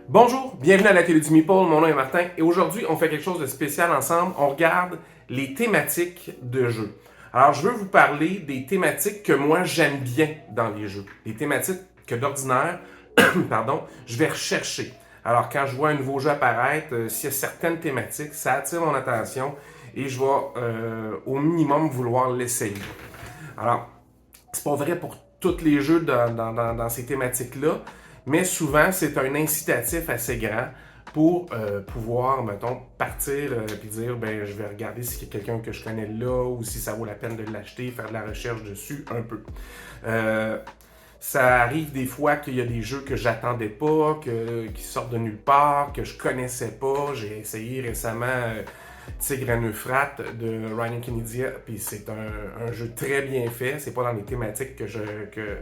Bonjour, bienvenue à l'Atelier du Meeple, mon nom est Martin et aujourd'hui on fait quelque chose de spécial ensemble, on regarde les thématiques de jeux. Alors je veux vous parler des thématiques que moi j'aime bien dans les jeux, les thématiques que d'ordinaire, pardon, je vais rechercher. Alors quand je vois un nouveau jeu apparaître, s'il y a certaines thématiques, ça attire mon attention et je vais au minimum vouloir l'essayer. Alors, c'est pas vrai pour tous les jeux dans ces thématiques-là, mais souvent, c'est un incitatif assez grand pour pouvoir, mettons, partir et dire, ben, je vais regarder s'il y a quelqu'un que je connais là ou si ça vaut la peine de l'acheter, faire de la recherche dessus un peu. Euh, Ça arrive des fois qu'il y a des jeux que j'attendais pas, qui sortent de nulle part, que je connaissais pas. J'ai essayé récemment Tigre en Euphrate de Ryan Kennedy, puis c'est un jeu très bien fait. C'est pas dans les thématiques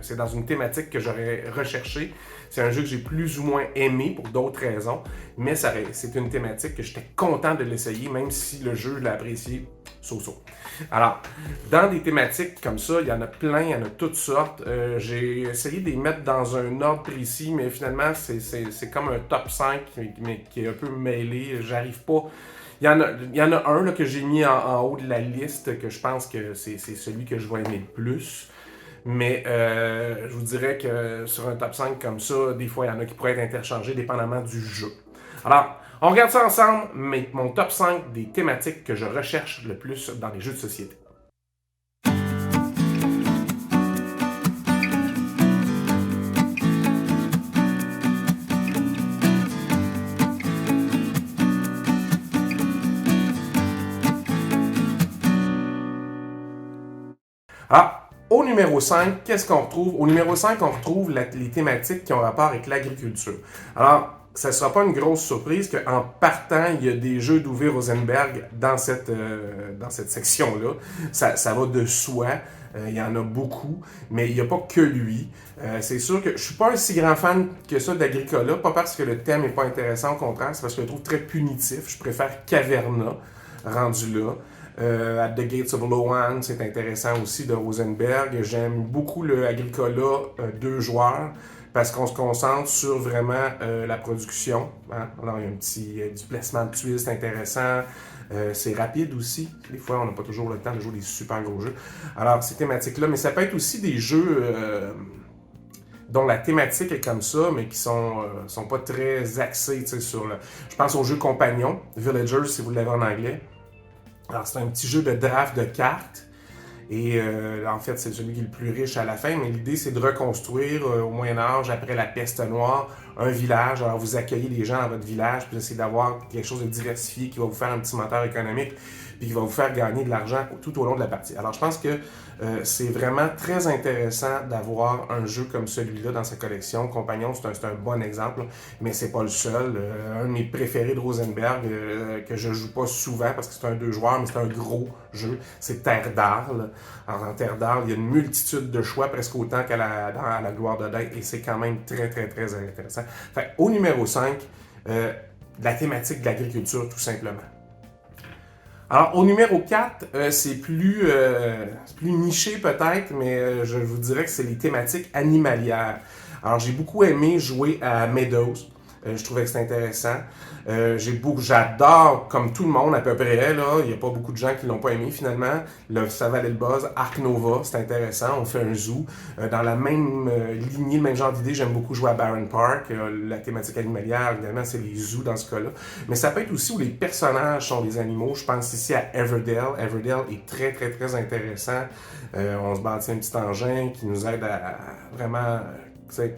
c'est dans une thématique que j'aurais recherché. C'est un jeu que j'ai plus ou moins aimé pour d'autres raisons, mais c'est une thématique que j'étais content de l'essayer, même si le jeu, je l'ai apprécié so-so. Alors, dans des thématiques comme ça, il y en a plein, il y en a toutes sortes. J'ai essayé de les mettre dans un ordre précis, mais finalement, c'est comme un top 5, mais qui est un peu mêlé. J'arrive pas. Il y en a un là, que j'ai mis en haut de la liste, que je pense que c'est celui que je vais aimer le plus. Mais je vous dirais que sur un top 5 comme ça, des fois, il y en a qui pourraient être interchangés dépendamment du jeu. Alors, on regarde ça ensemble, mais mon top 5 des thématiques que je recherche le plus dans les jeux de société. Ah, au numéro 5, qu'est-ce qu'on retrouve? Au numéro 5, on retrouve les thématiques qui ont rapport avec l'agriculture. Alors, ça ne sera pas une grosse surprise qu'en partant, il y a des jeux d'Uwe Rosenberg dans cette section-là. Ça va de soi. Il y en a beaucoup, mais il n'y a pas que lui. C'est sûr que je ne suis pas un si grand fan que ça d'Agricola, pas parce que le thème n'est pas intéressant, au contraire, c'est parce que je le trouve très punitif. Je préfère Caverna, rendu là. At the Gates of Loan, c'est intéressant aussi de Rosenberg. J'aime beaucoup le Agricola 2 joueurs parce qu'on se concentre sur vraiment la production. Hein? Alors, il y a un petit du placement de tuiles, c'est intéressant. C'est rapide aussi. Des fois, on n'a pas toujours le temps de jouer des super gros jeux. Alors, ces thématiques-là, mais ça peut être aussi des jeux dont la thématique est comme ça, mais qui sont pas très axés sur le. Je pense au jeu compagnon, Villagers, si vous l'avez en anglais. Alors, c'est un petit jeu de draft de cartes. Et en fait, c'est celui qui est le plus riche à la fin, mais l'idée, c'est de reconstruire au Moyen Âge, après la peste noire, un village. Alors, vous accueillez les gens dans votre village, puis essayez d'avoir quelque chose de diversifié qui va vous faire un petit moteur économique, puis qui va vous faire gagner de l'argent tout au long de la partie. Alors, je pense que c'est vraiment très intéressant d'avoir un jeu comme celui-là dans sa collection. Compagnon, c'est un bon exemple, mais c'est pas le seul. Un de mes préférés de Rosenberg, que je joue pas souvent parce que c'est un 2 joueurs, mais c'est un gros jeu, c'est Terre d'Arles. Alors, dans Terre d'Arles, il y a une multitude de choix, presque autant dans la gloire d'Odin, et c'est quand même très, très, très intéressant. Fait, au numéro 5, la thématique de l'agriculture, tout simplement. Alors, au numéro 4, c'est plus niché peut-être, mais je vous dirais que c'est les thématiques animalières. Alors, j'ai beaucoup aimé jouer à Meadows. Je trouvais que c'était intéressant. J'adore, comme tout le monde à peu près, là, il n'y a pas beaucoup de gens qui l'ont pas aimé finalement. Ça valait le buzz. Ark Nova, c'est intéressant. On fait un zoo. Dans la même lignée, le même genre d'idée, j'aime beaucoup jouer à Barren Park. La thématique animalière, évidemment, c'est les zoos dans ce cas-là. Mais ça peut être aussi où les personnages sont des animaux. Je pense ici à Everdell. Everdell est très, très, très intéressant. On se bâtit un petit engin qui nous aide à vraiment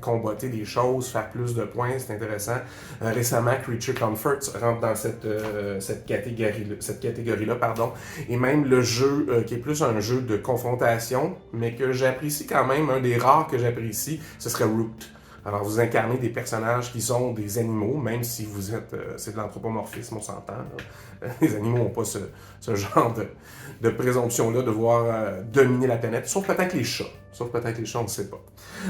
combotter des choses, faire plus de points, c'est intéressant. Récemment, Creature Comforts rentre dans cette catégorie-là, pardon. Et même le jeu, qui est plus un jeu de confrontation, mais que j'apprécie quand même, un des rares que j'apprécie, ce serait Root. Alors, vous incarnez des personnages qui sont des animaux, même si vous êtes. C'est de l'anthropomorphisme, on s'entend. Les animaux n'ont pas ce genre de présomption-là de voir dominer la planète, sauf peut-être les chats. Sauf peut-être les chats, on ne sait pas.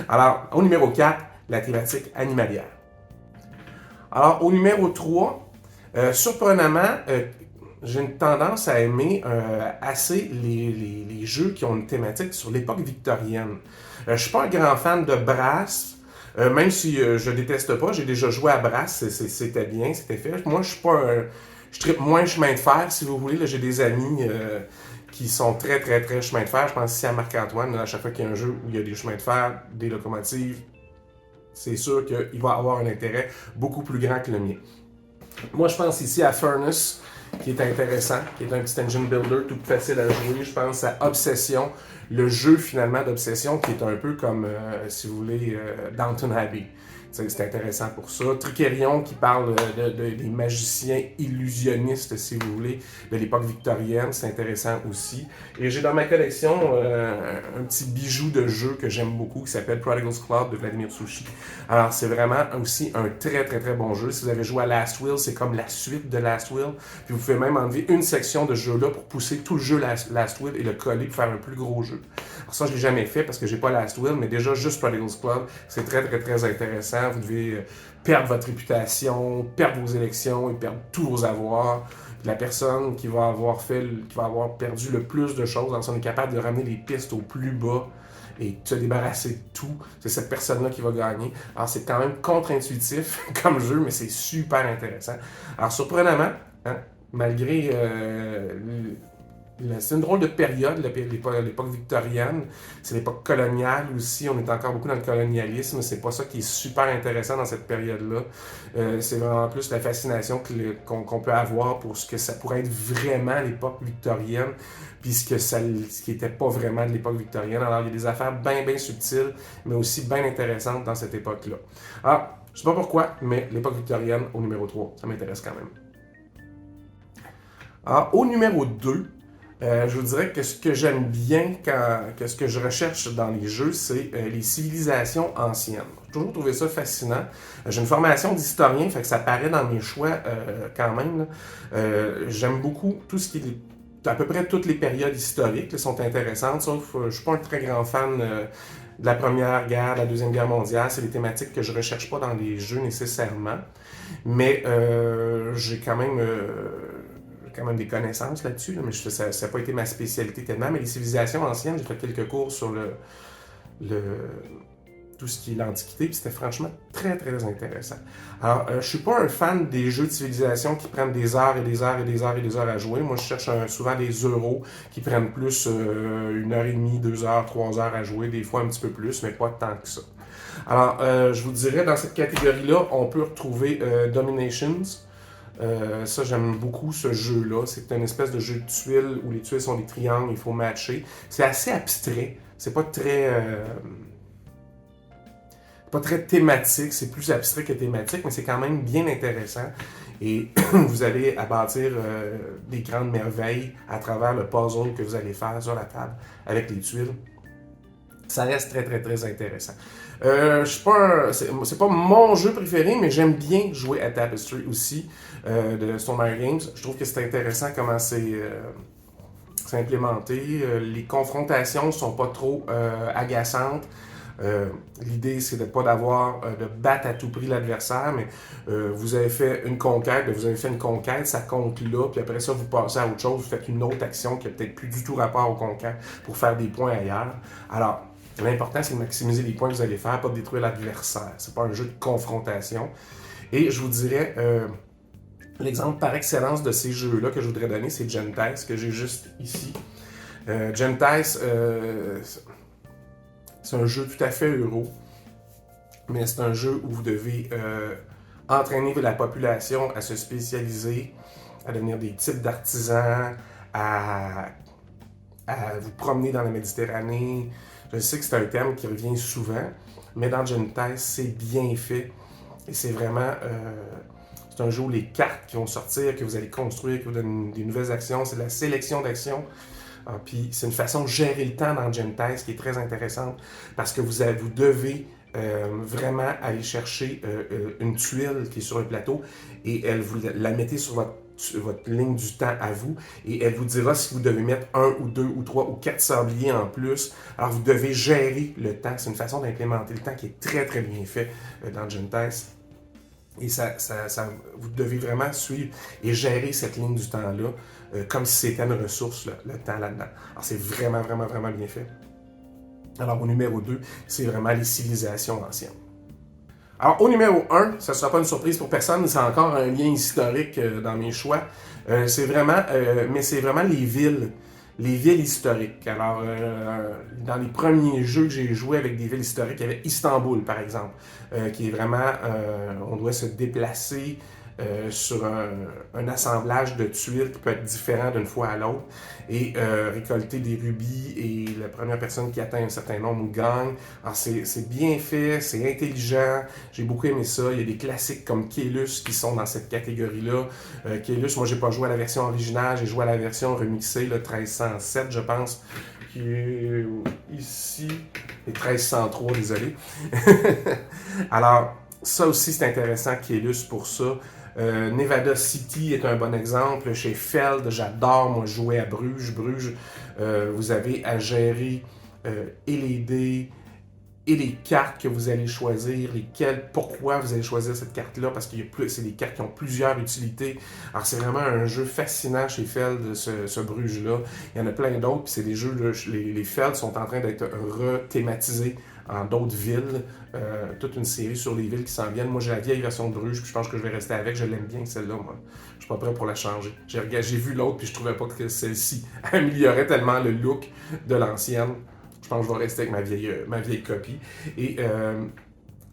Alors, au numéro 4, la thématique animalière. Alors, au numéro 3, surprenamment, j'ai une tendance à aimer assez les jeux qui ont une thématique sur l'époque victorienne. Je ne suis pas un grand fan de Brass. Même si je déteste pas, j'ai déjà joué à Brass, c'était bien, c'était fait. Moi, je suis pas un... Je trippe moins chemin de fer, si vous voulez. Là, j'ai des amis qui sont très, très, très chemin de fer. Je pense ici à Marc-Antoine, à chaque fois qu'il y a un jeu où il y a des chemins de fer, des locomotives, c'est sûr qu'il va avoir un intérêt beaucoup plus grand que le mien. Moi, je pense ici à Furnace, qui est intéressant, qui est un petit engine builder tout facile à jouer. Je pense à Obsession, le jeu finalement d'Obsession, qui est un peu comme, si vous voulez, Downton Abbey. C'est intéressant pour ça. Trickerion qui parle des magiciens illusionnistes, si vous voulez, de l'époque victorienne, c'est intéressant aussi. Et j'ai dans ma collection un petit bijou de jeu que j'aime beaucoup qui s'appelle Prodigal's Club de Vladimir Sushi. Alors c'est vraiment aussi un très très très bon jeu. Si vous avez joué à Last Will, c'est comme la suite de Last Will. Puis vous pouvez même enlever une section de jeu là pour pousser tout le jeu Last Will et le coller pour faire un plus gros jeu. Alors ça je l'ai jamais fait parce que j'ai pas Last Will, mais déjà juste Prodigal's Club, c'est très très très intéressant. Vous devez perdre votre réputation, perdre vos élections et perdre tous vos avoirs. La personne qui va avoir perdu le plus de choses, alors on est capable de ramener les pistes au plus bas et de se débarrasser de tout, c'est cette personne-là qui va gagner. Alors c'est quand même contre-intuitif comme jeu, mais c'est super intéressant. Alors surprenamment, hein, malgré c'est une drôle de période, l'époque victorienne. C'est l'époque coloniale aussi. On est encore beaucoup dans le colonialisme. C'est pas ça qui est super intéressant dans cette période-là. C'est vraiment plus la fascination qu'on peut avoir pour ce que ça pourrait être vraiment l'époque victorienne, puis ce qui n'était pas vraiment de l'époque victorienne. Alors, il y a des affaires bien, bien subtiles, mais aussi bien intéressantes dans cette époque-là. Alors, je sais pas pourquoi, mais l'époque victorienne au numéro 3, ça m'intéresse quand même. Alors, au numéro 2, je vous dirais que ce que j'aime bien, que ce que je recherche dans les jeux, c'est les civilisations anciennes. J'ai toujours trouvé ça fascinant. J'ai une formation d'historien, fait que ça paraît dans mes choix quand même. J'aime beaucoup tout ce qui est à peu près toutes les périodes historiques là, sont intéressantes, sauf je suis pas un très grand fan de la Première Guerre, de la Deuxième Guerre mondiale. C'est des thématiques que je recherche pas dans les jeux nécessairement. Mais j'ai quand même des connaissances là-dessus, là, mais ça n'a pas été ma spécialité tellement. Mais les civilisations anciennes, j'ai fait quelques cours sur tout ce qui est l'Antiquité, puis c'était franchement très, très intéressant. Alors, je suis pas un fan des jeux de civilisation qui prennent des heures et des heures et des heures et des heures à jouer. Moi, je cherche souvent des euros qui prennent plus 1h30, 2 heures, 3 heures à jouer, des fois un petit peu plus, mais pas tant que ça. Alors, je vous dirais, dans cette catégorie-là, on peut retrouver Dominations. Ça, j'aime beaucoup ce jeu-là. C'est une espèce de jeu de tuiles où les tuiles sont des triangles, il faut matcher. C'est assez abstrait. C'est pas très thématique. C'est plus abstrait que thématique, mais c'est quand même bien intéressant. Et vous allez à bâtir des grandes merveilles à travers le puzzle que vous allez faire sur la table avec les tuiles. Ça reste très, très, très intéressant. C'est pas mon jeu préféré, mais j'aime bien jouer à Tapestry aussi de Stonemaier Games. Je trouve que c'est intéressant comment c'est implémenté. Les confrontations sont pas trop agaçantes. L'idée, c'est de pas de battre à tout prix l'adversaire, mais vous avez fait une conquête, ça compte là, puis après ça, vous passez à autre chose, vous faites une autre action qui n'a peut-être plus du tout rapport aux conquêtes pour faire des points ailleurs. Alors, l'important, c'est de maximiser les points que vous allez faire, pas de détruire l'adversaire. C'est pas un jeu de confrontation. Et je vous dirais, l'exemple par excellence de ces jeux-là que je voudrais donner, c'est Gentiles, que j'ai juste ici. Gentiles, c'est un jeu tout à fait euro, mais c'est un jeu où vous devez entraîner la population à se spécialiser, à devenir des types d'artisans, à vous promener dans la Méditerranée. Je sais que c'est un thème qui revient souvent, mais dans Gentiles, c'est bien fait. Et c'est vraiment... c'est un jeu où les cartes qui vont sortir, que vous allez construire, qui vous donnent des nouvelles actions, c'est de la sélection d'actions. Puis c'est une façon de gérer le temps dans Gentiles qui est très intéressante parce que vous devez vraiment aller chercher une tuile qui est sur un plateau et vous la mettez sur votre ligne du temps à vous et elle vous dira si vous devez mettre 1 ou 2 ou 3 ou 4 sabliers en plus. Alors vous devez gérer le temps. C'est une façon d'implémenter le temps qui est très très bien fait dans Gentiles. Et vous devez vraiment suivre et gérer cette ligne du temps-là comme si c'était une ressource, le temps là-dedans. Alors c'est vraiment, vraiment, vraiment bien fait. Alors au numéro 2, c'est vraiment les civilisations anciennes. Alors, au numéro 1, ça ne sera pas une surprise pour personne, c'est encore un lien historique dans mes choix. C'est vraiment les villes historiques. Alors, dans les premiers jeux que j'ai joués avec des villes historiques, il y avait Istanbul, par exemple, qui est vraiment, on doit se déplacer sur un assemblage de tuiles qui peut être différent d'une fois à l'autre et récolter des rubis et la première personne qui atteint un certain nombre gagne. Alors c'est bien fait, c'est intelligent, j'ai beaucoup aimé ça. Il y a des classiques comme Keylus qui sont dans cette catégorie-là. Keylus, moi j'ai pas joué à la version originale, j'ai joué à la version remixée, le 1307 je pense, qui est ici, et 1303, désolé. Alors, ça aussi c'est intéressant, Keylus, pour ça. Nevada City est un bon exemple. Chez Feld, j'adore, moi, jouer à Bruges. Bruges, vous avez à gérer et les dés et les cartes que vous allez choisir, pourquoi vous allez choisir cette carte-là, parce que c'est des cartes qui ont plusieurs utilités. Alors, c'est vraiment un jeu fascinant chez Feld, ce Bruges-là. Il y en a plein d'autres, puis c'est des jeux, les Feld sont en train d'être rethématisés en d'autres villes, toute une série sur les villes qui s'en viennent. Moi, j'ai la vieille version de Bruges, puis je pense que je vais rester avec. Je l'aime bien, celle-là, moi. Je suis pas prêt pour la changer. J'ai vu l'autre, puis je trouvais pas que celle-ci améliorait tellement le look de l'ancienne. Je pense que je vais rester avec ma vieille copie. Et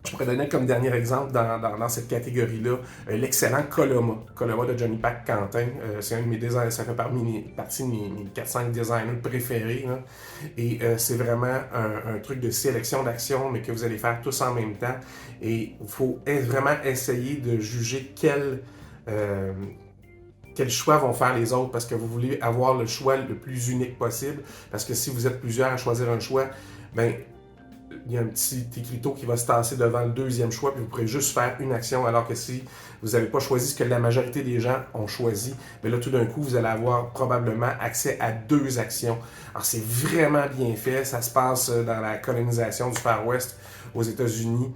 je pourrais donner comme dernier exemple dans cette catégorie-là l'excellent Coloma. Coloma de Johnny Pac Quentin. C'est un de mes designers, ça fait partie de mes 4-5 designers préférés. Là. Et c'est vraiment un truc de sélection d'actions, mais que vous allez faire tous en même temps. Et il faut vraiment essayer de juger quels choix vont faire les autres, parce que vous voulez avoir le choix le plus unique possible, parce que si vous êtes plusieurs à choisir un choix, ben il y a un petit écriteau qui va se tasser devant le deuxième choix, puis vous pourrez juste faire une action, alors que si vous n'avez pas choisi ce que la majorité des gens ont choisi, bien là, tout d'un coup, vous allez avoir probablement accès à 2 actions. Alors, c'est vraiment bien fait. Ça se passe dans la colonisation du Far West aux États-Unis.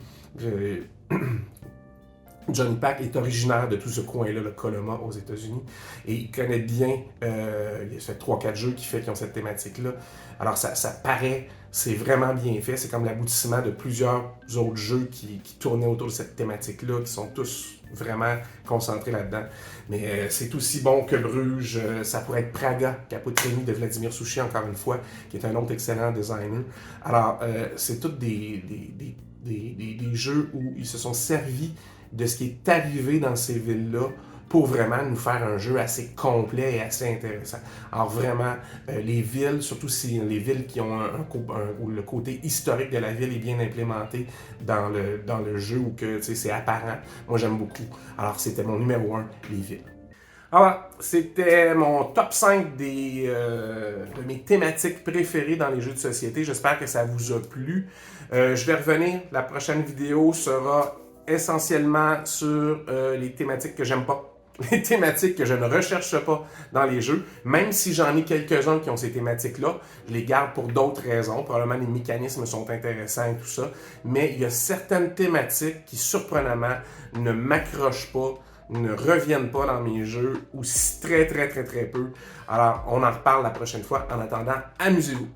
Johnny Pac est originaire de tout ce coin-là, le Coloma, aux États-Unis, et il connaît bien, il a fait 3-4 jeux qui ont cette thématique-là. Alors ça paraît, c'est vraiment bien fait, c'est comme l'aboutissement de plusieurs autres jeux qui tournaient autour de cette thématique-là, qui sont tous vraiment concentrés là-dedans. Mais c'est aussi bon que Bruges, ça pourrait être Praga, Caputrini de Vladimir Suchy, encore une fois, qui est un autre excellent designer. Alors, c'est tous des jeux où ils se sont servis de ce qui est arrivé dans ces villes-là pour vraiment nous faire un jeu assez complet et assez intéressant. Alors vraiment, les villes, surtout si les villes qui ont où le côté historique de la ville est bien implémenté dans le jeu ou que c'est apparent, moi j'aime beaucoup. Alors c'était mon numéro 1, les villes. Alors, c'était mon top 5 de mes thématiques préférées dans les jeux de société. J'espère que ça vous a plu. Je vais revenir, la prochaine vidéo sera essentiellement sur les thématiques que j'aime pas, les thématiques que je ne recherche pas dans les jeux, même si j'en ai quelques-uns qui ont ces thématiques-là, je les garde pour d'autres raisons, probablement les mécanismes sont intéressants et tout ça, mais il y a certaines thématiques qui, surprenamment, ne m'accrochent pas, ne reviennent pas dans mes jeux, ou très très très très peu. Alors, on en reparle la prochaine fois. En attendant, amusez-vous!